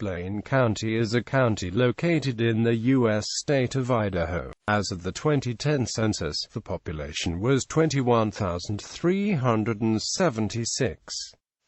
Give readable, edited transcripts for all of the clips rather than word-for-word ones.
Blaine County is a county located in the U.S. state of Idaho. As of the 2010 census, the population was 21,376.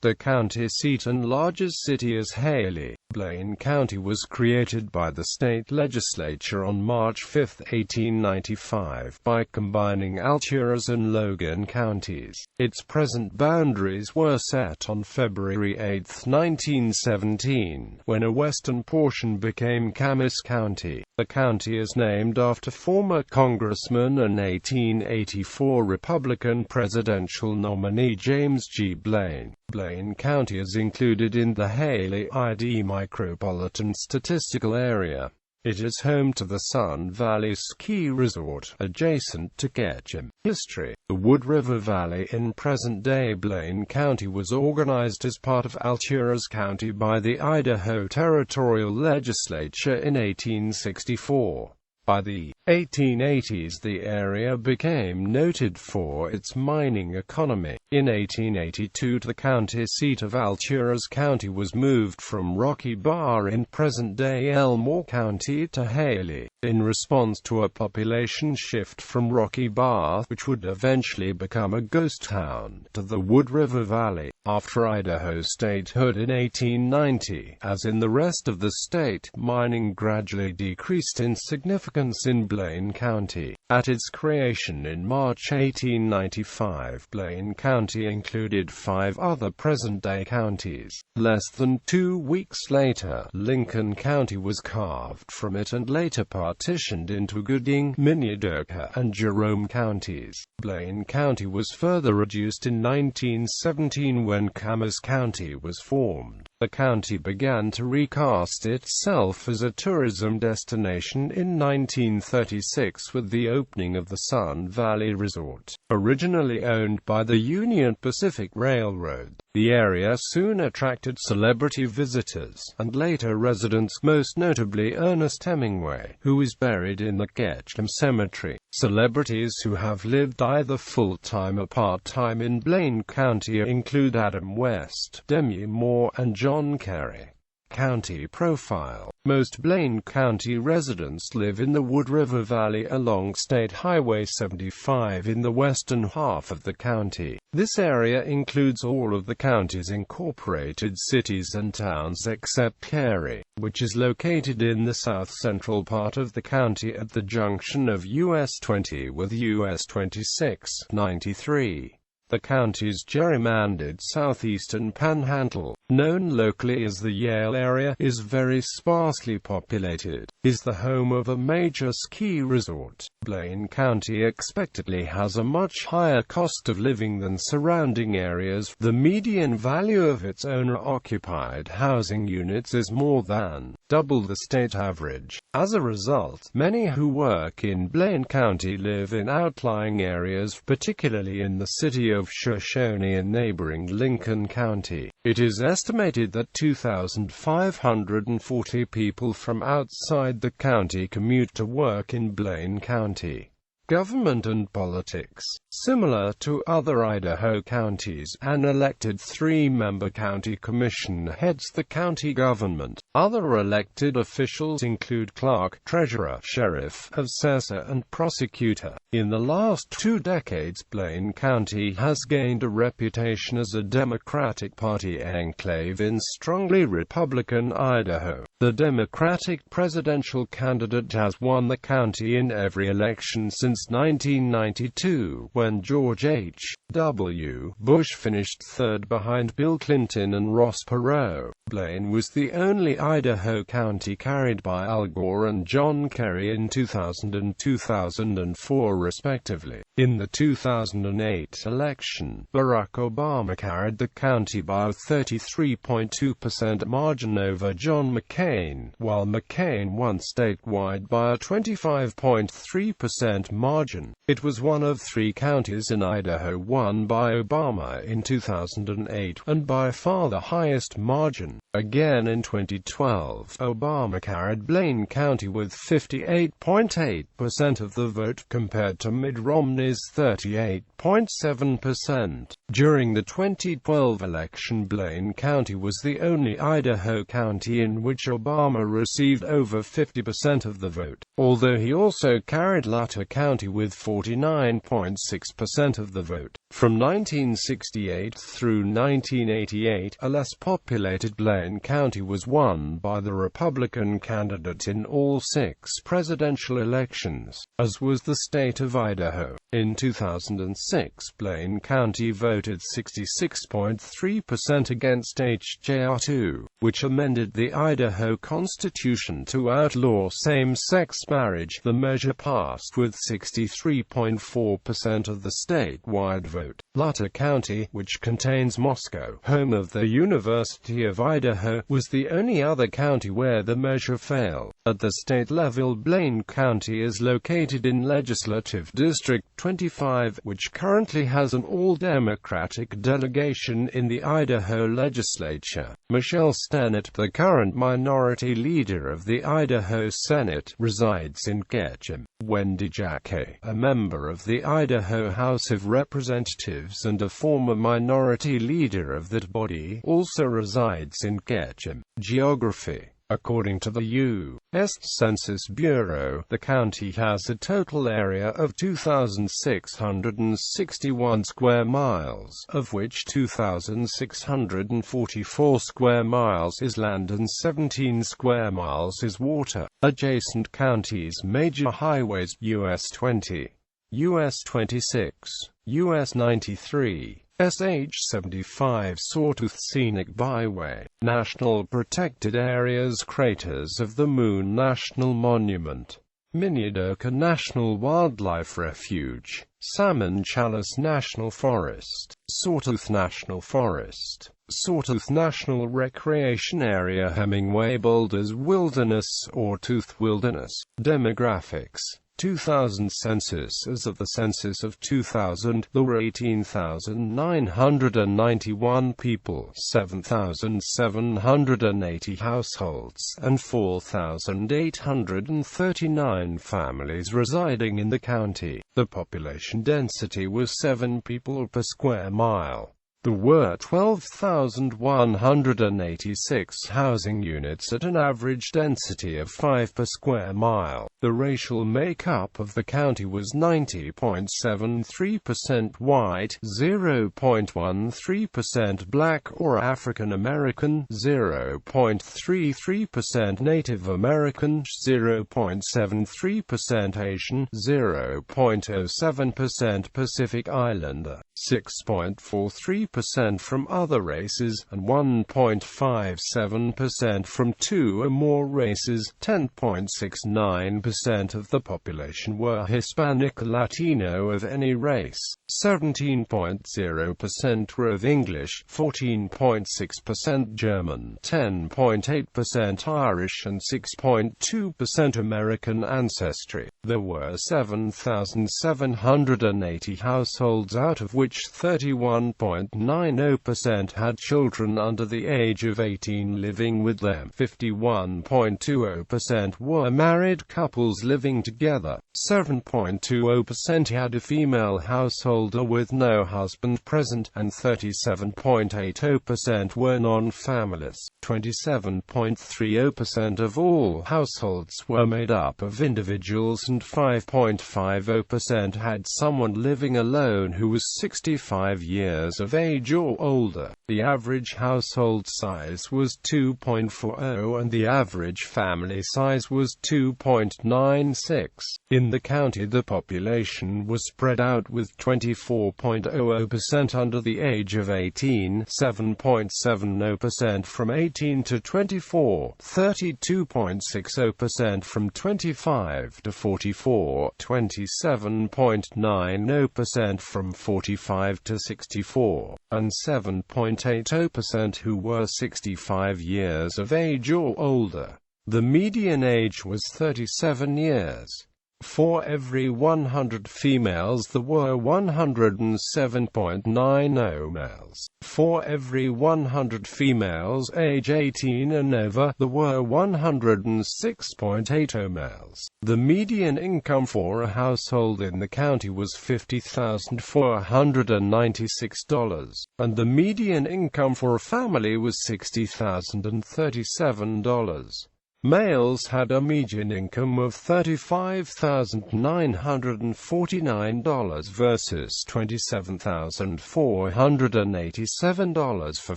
The county seat and largest city is Hailey. Blaine County was created by the state legislature on March 5, 1895, by combining Alturas and Logan counties. Its present boundaries were set on February 8, 1917, when a western portion became Camas County. The county is named after former Congressman and 1884 Republican presidential nominee James G. Blaine. Blaine County is included in the Hailey-ID Micropolitan Statistical Area. It is home to the Sun Valley Ski Resort, adjacent to Ketchum. History: the Wood River Valley in present-day Blaine County was organized as part of Alturas County by the Idaho Territorial Legislature in 1864. By the 1880s the area became noted for its mining economy. In 1882 the county seat of Alturas County was moved from Rocky Bar in present-day Elmore County to Hailey, in response to a population shift from Rocky Bar, which would eventually become a ghost town, to the Wood River Valley. After Idaho statehood in 1890, as in the rest of the state, mining gradually decreased in significance in Blaine County. At its creation in March 1895, Blaine County included 5 other present-day counties. Less than 2 weeks later, Lincoln County was carved from it and later partitioned into Gooding, Minidoka, and Jerome counties. Blaine County was further reduced in 1917 when Camas County was formed. The county began to recast itself as a tourism destination in 1936 with the opening of the Sun Valley Resort. Originally owned by the Union Pacific Railroad, the area soon attracted celebrity visitors, and later residents, most notably Ernest Hemingway, who is buried in the Ketchum Cemetery. Celebrities who have lived either full-time or part-time in Blaine County include Adam West, Demi Moore, and John Kerry. County profile: most Blaine County residents live in the Wood River Valley along State Highway 75 in the western half of the county. This area includes all of the county's incorporated cities and towns except Cary, which is located in the south-central part of the county at the junction of US 20 with US 26, 93. The county's gerrymandered southeastern panhandle, known locally as the Yale area, is very sparsely populated, is the home of a major ski resort. Blaine County expectedly has a much higher cost of living than surrounding areas. The median value of its owner-occupied housing units is more than double the state average. As a result, many who work in Blaine County live in outlying areas, particularly in the city of Shoshone and neighboring Lincoln County. It is estimated that 2,540 people from outside the county commute to work in Blaine County. Government and politics. Similar to other Idaho counties, an elected 3-member county commission heads the county government. Other elected officials include clerk, treasurer, sheriff, assessor, and prosecutor. In the last 2 decades, Blaine County has gained a reputation as a Democratic Party enclave in strongly Republican Idaho. The Democratic presidential candidate has won the county in every election since 1992, when George H.W. Bush finished third behind Bill Clinton and Ross Perot. Blaine was the only Idaho county carried by Al Gore and John Kerry in 2000 and 2004 respectively. In the 2008 election, Barack Obama carried the county by a 33.2% margin over John McCain, while McCain won statewide by a 25.3% margin. margin. It was one of 3 counties in Idaho won by Obama in 2008, and by far the highest margin. Again in 2012, Obama carried Blaine County with 58.8% of the vote, compared to Mitt Romney's 38.7%. During the 2012 election, Blaine County was the only Idaho county in which Obama received over 50% of the vote, although he also carried Latta County with 49.6% of the vote. From 1968 through 1988, a less populated Blaine County was won by the Republican candidate in all 6 presidential elections, as was the state of Idaho. In 2006, Blaine County voted 66.3% against H.J.R. 2, which amended the Idaho Constitution to outlaw same-sex marriage. The measure passed with 63.4% of the statewide vote. Latta County, which contains Moscow, home of the University of Idaho, was the only other county where the measure failed. At the state level, Blaine County is located in Legislative District 25, which currently has an all-Democratic delegation in the Idaho legislature. Michelle Stennett, the current minority leader of the Idaho Senate, resides in Ketchum. Wendy Jacquet, a member of the Idaho House of Representatives and a former minority leader of that body, also resides in Ketchum. Geography. According to the U.S. Census Bureau, the county has a total area of 2,661 square miles, of which 2,644 square miles is land and 17 square miles is water. Adjacent counties: major highways, US 20, US 26, US 93, SH-75 Sawtooth Scenic Byway, National Protected Areas, Craters of the Moon National Monument, Minidoka National Wildlife Refuge, Salmon Chalice National Forest, Sawtooth National Forest, Sawtooth National Recreation Area, Hemingway Boulders Wilderness or Tooth Wilderness. Demographics. 2000 census. As of the census of 2000, there were 18,991 people, 7,780 households, and 4,839 families residing in the county. The population density was 7 people per square mile. There were 12,186 housing units at an average density of 5 per square mile. The racial makeup of the county was 90.73% white, 0.13% black or African American, 0.33% Native American, 0.73% Asian, 0.07% Pacific Islander, 6.43% from other races, and 1.57% from 2 or more races. 10.69% of the population were Hispanic or Latino of any race. 17.0% were of English, 14.6% German, 10.8% Irish, and 6.2% American ancestry. There were 7,780 households, out of which 31.90% had children under the age of 18 living with them. 51.20% were married couples living together. 7.20% had a female householder with no husband present, and 37.80% were non-families. 27.30% of all households were made up of individuals, and 5.50% had someone living alone who was 65 years of age or older. The average household size was 2.40 and the average family size was 2.96. In the county, the population was spread out with 24.00% under the age of 18, 7.70% from 18 to 24, 32.60% from 25 to 44, 27.90% from 45 to 64, and 7.80% who were 65 years of age or older. The median age was 37 years. For every 100 females there were 107.90 males. For every 100 females age 18 and over, there were 106.80 males. The median income for a household in the county was $50,496, and the median income for a family was $60,037. Males had a median income of $35,949 versus $27,487 for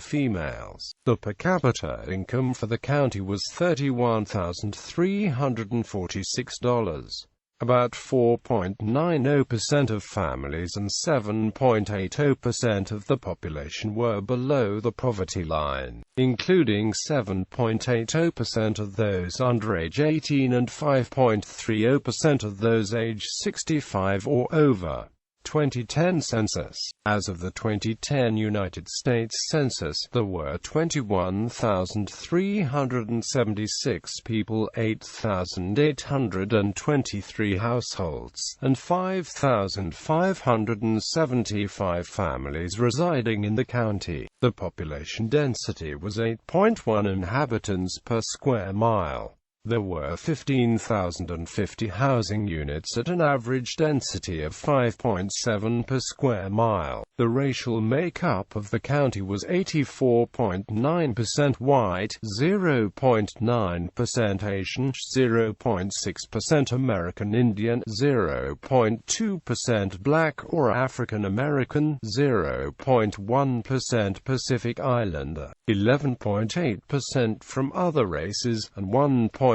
females. The per capita income for the county was $31,346. About 4.90% of families and 7.80% of the population were below the poverty line, including 7.80% of those under age 18 and 5.30% of those age 65 or over. 2010 Census. As of the 2010 United States Census, there were 21,376 people, 8,823 households, and 5,575 families residing in the county. The population density was 8.1 inhabitants per square mile. There were 15,050 housing units at an average density of 5.7 per square mile. The racial makeup of the county was 84.9% white, 0.9% Asian, 0.6% American Indian, 0.2% Black or African American, 0.1% Pacific Islander, 11.8% from other races, and 1.5%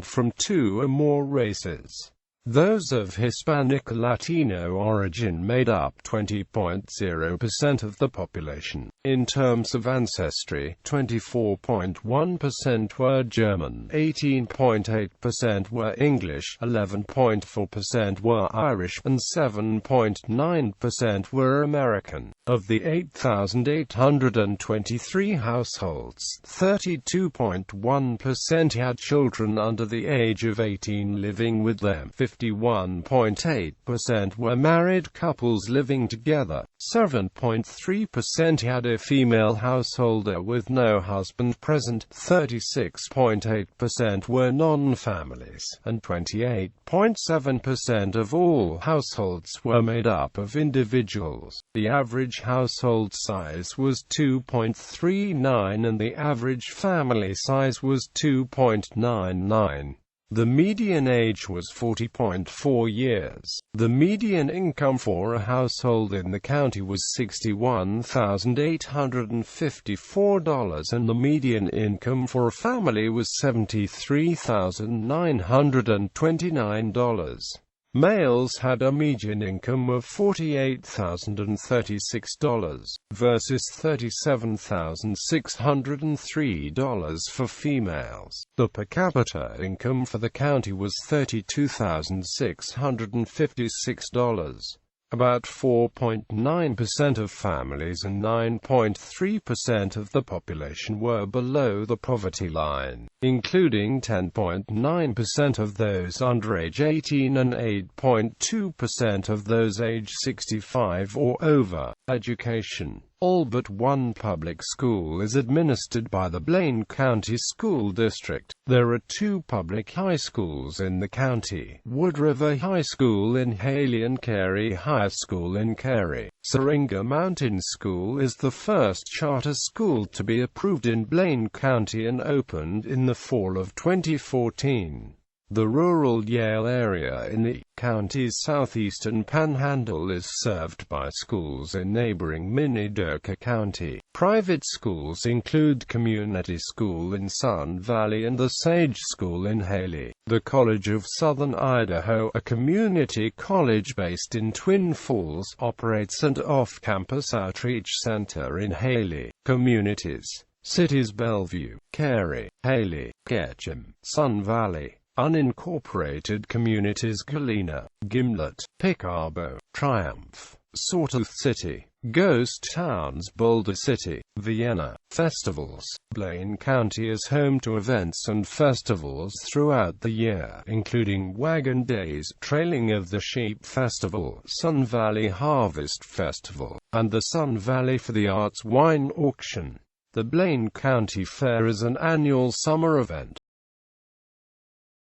from two or more races. Those of Hispanic or Latino origin made up 20.0% of the population. In terms of ancestry, 24.1% were German, 18.8% were English, 11.4% were Irish, and 7.9% were American. Of the 8,823 households, 32.1% had children under the age of 18 living with them. 51.8% were married couples living together. 7.3% had a female householder with no husband present. 36.8% were non-families, and 28.7% of all households were made up of individuals. The average household size was 2.39 and the average family size was 2.99. The median age was 40.4 years. The median income for a household in the county was $61,854 and the median income for a family was $73,929. Males had a median income of $48,036 versus $37,603 for females. The per capita income for the county was $32,656. About 4.9% of families and 9.3% of the population were below the poverty line, including 10.9% of those under age 18 and 8.2% of those age 65 or over. Education. All but one public school is administered by the Blaine County School District. There are two public high schools in the county: Wood River High School in Hailey and Carey High School in Carey. Syringa Mountain School is the first charter school to be approved in Blaine County and opened in the fall of 2014. The rural Yale area in the county's southeastern panhandle is served by schools in neighboring Minidoka County. Private schools include Community School in Sun Valley and the Sage School in Hailey. The College of Southern Idaho, a community college based in Twin Falls, operates an off-campus outreach center in Hailey. Communities. Cities: Bellevue, Carey, Hailey, Ketchum, Sun Valley. Unincorporated communities: Galena, Gimlet, Picabo, Triumph, Sawtooth City, Ghost Towns, Boulder City, Vienna. Festivals. Blaine County is home to events and festivals throughout the year, including Wagon Days, Trailing of the Sheep Festival, Sun Valley Harvest Festival, and the Sun Valley for the Arts Wine Auction. The Blaine County Fair is an annual summer event